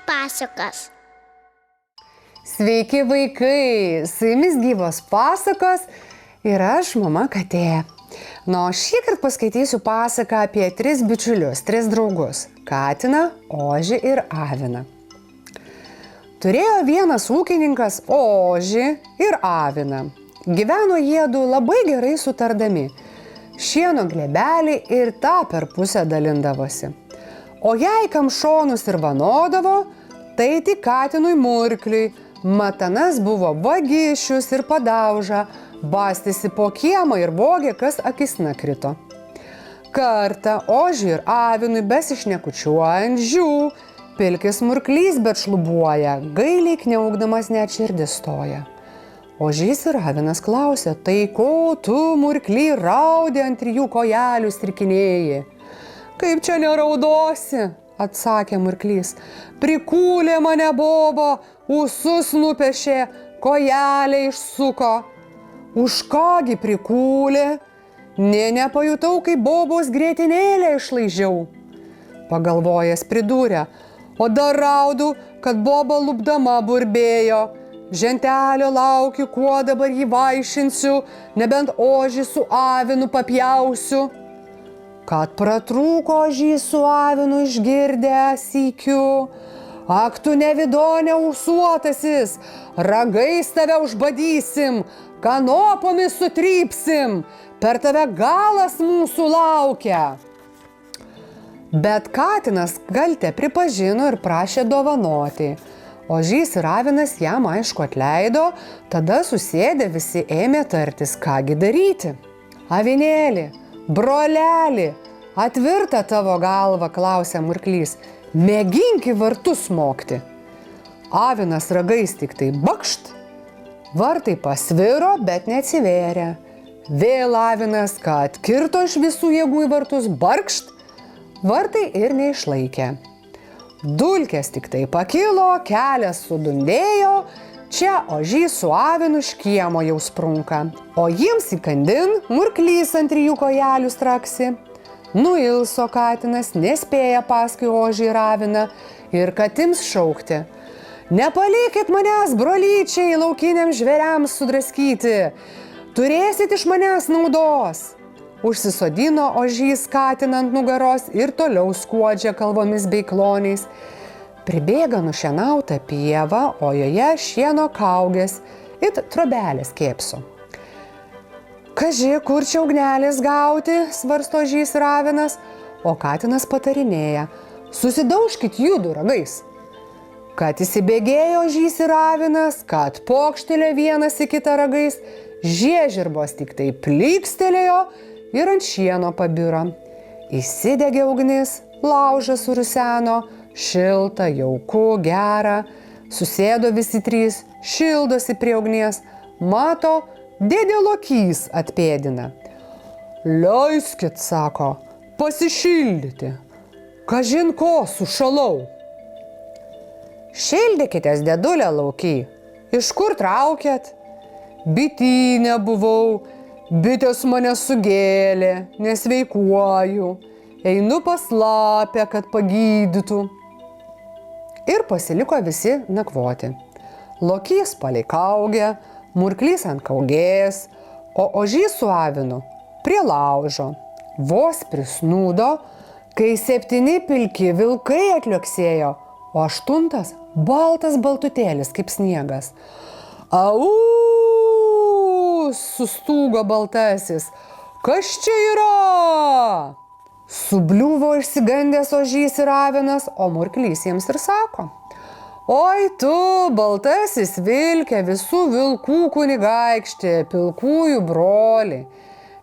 pasakos. Sveiki vaikai, su jumis gyvos pasakos ir aš, mama Katė. Šįkart paskaitysiu pasaką apie 3 bičiulius, 3 draugus – Katiną, Ožį ir Aviną. Turėjo vienas ūkininkas Ožį ir Aviną. Gyveno jiedu labai gerai sutardami. Šieno glėbelį ir tą per pusę dalindavosi. O jei kam šonus ir vanodavo, tai tik Katinui Murkliui. Matanas buvo vagišius ir padauža, bastėsi po kiemą ir vogė, kas akis nakrito. Kartą Ožiui ir Avinui besišnekučiuojant žiū, pilkis Murklys bet šlubuoja, gailiai kniaukdamas net širdis stoja. Ožys ir Avinas klausė, tai ko tu, Murkly, raudi ant 3 kojelių strikinėji? Kaip čia neraudosi, atsakė Murklys, prikūlė mane boba, ūsus nupešė, kojelę išsuko. Už kągi prikūlė? Nė nepajutau, kaip bobos grietinėlę išlaižiau. Pagalvojęs pridūrė, o dar raudu, kad boba lupdama burbėjo. Žentelio laukiu, kuo dabar jį vaišinsiu, nebent Ožį su Avinu papjausiu. Kad pratrūko Ožys su Avinu išgirdę sykiu. Ak tu nevidonė ūsuotasis, ragais tave užbadysim, kanopomis sutrypsim, per tave galas mūsų laukia. Bet Katinas kaltę pripažino ir prašė dovanoti. Ožys ir Avinas jam aišku atleido, tada susėdę visi ėmė tartis, kągi daryti. Avinėli, broleli, atvirta tavo galva, klausė Murklys, mėgink į vartus smogti. Avinas ragais tik tai bakšt. Vartai pasviro, bet neatsivėrė. Vėl Avinas, kad kirto iš visų jėgų į vartus, barkšt. Vartai ir neišlaikė. Dulkės tik tai pakilo, kelias sudundėjo, čia Ožys su Avinu iš kiemo jau sprunka. O jiems įkandin Murklys ant 3 kojelių straksi. Nuilso Katinas, nespėja paskui Ožį ir Aviną ir katims šaukti. Nepalikit manęs, brolyčiai, laukiniams žvėriams sudraskyti. Turėsit iš manęs naudos. Užsisodino Ožys Katiną ant nugaros ir toliau skuodžia kalvomis bei kloniais. Pribėga nušienauta pieva, o joje šieno kaugės it trobelės kėpso. Kaži, kur čia ugnelės gauti, svarsto Ožys ir Avinas, o Katinas patarinėja, susidaužkit judu ragais. Kad įsibėgėjo Ožys ir Avinas, kad pokštelė vienas į kitą ragais, žiežirbos tik tai plykstelėjo ir ant šieno pabiro. Įsidegė ugnis, laužas suruseno, šilta, jauku, gera. Susėdo visi 3, šildosi prie ugnies, mato, dėdė Lokys atpėdina. Leiskit, sako, pasišildyti. Kažin ko, sušalau. Šildykitės, dėdulė Lauky. Iš kur traukėt? Bitynė buvau. Bitės mane sugėlė, nesveikuoju, einu pas lapę, kad pagydytų. Ir pasiliko visi nakvoti. Lokys palei kaugę, Murklys ant kaugės, o Ožys su Avinu prie laužo. Vos prisnūdo, kai 7 pilki vilkai atliuoksėjo, o 8 baltas baltutėlis kaip sniegas. Au! Sustūgo baltasis. Kas čia yra? Subliuvo išsigandęs Ožys ir Avinas, o Murklys jiems ir sako. Oi tu, baltasis vilke, visų vilkų kunigaikštė, pilkųjų broli.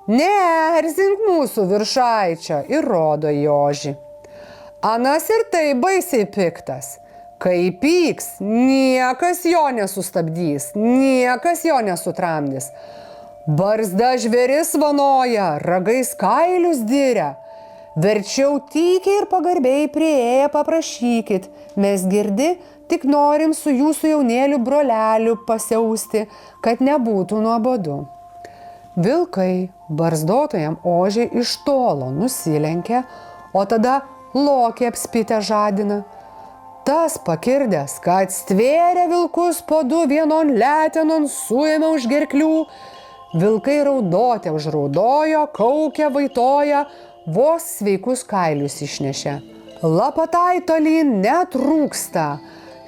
Neerzink mūsų viršaičio, ir rodo į Ožį. Anas ir tai baisiai piktas. Kai pyks, niekas jo nesustabdys, niekas jo nesutramdys. Barzda žvėris vanoja, ragais kailius diria. Verčiau tykiai ir pagarbiai priėję paprašykit, mes girdi, tik norim su jūsų jaunėliu broleliu pasiausti, kad nebūtų nuobodu. Vilkai barzdotojam Ožiai iš tolo nusilenkė, o tada Lokį apspitę žadina. Tas pakirdęs, kad stvėrė vilkus po du vienon letenon, suėmė už gerklių. Vilkai raudotė užraudojo, kaukė, vaitoja, vos sveikus kailius išnešė. Lapatai tolyn netrūksta.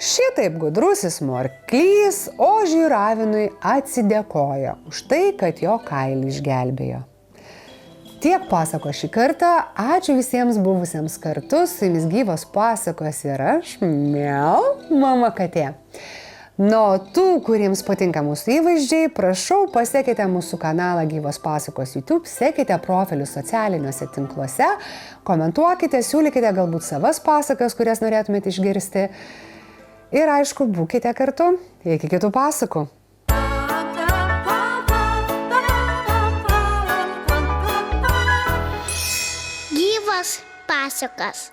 Šitaip gudrusis morklys ožiui Ravinui atsidėkojo už tai, kad jo kailį išgelbėjo. Tiek pasako šį kartą. Ačiū visiems buvusiems kartu. Su jumis Gyvos pasakos ir aš, mama katė. Nuo tų, kuriems patinka mūsų įvaizdžiai, prašau, pasekite mūsų kanalą Gyvos pasakos YouTube, sekite profilius socialiniuose tinkluose, komentuokite, siūlykite galbūt savas pasakas, kurias norėtumėte išgirsti. Ir aišku, būkite kartu. Iki kitų pasakų. Gyvos pasakos.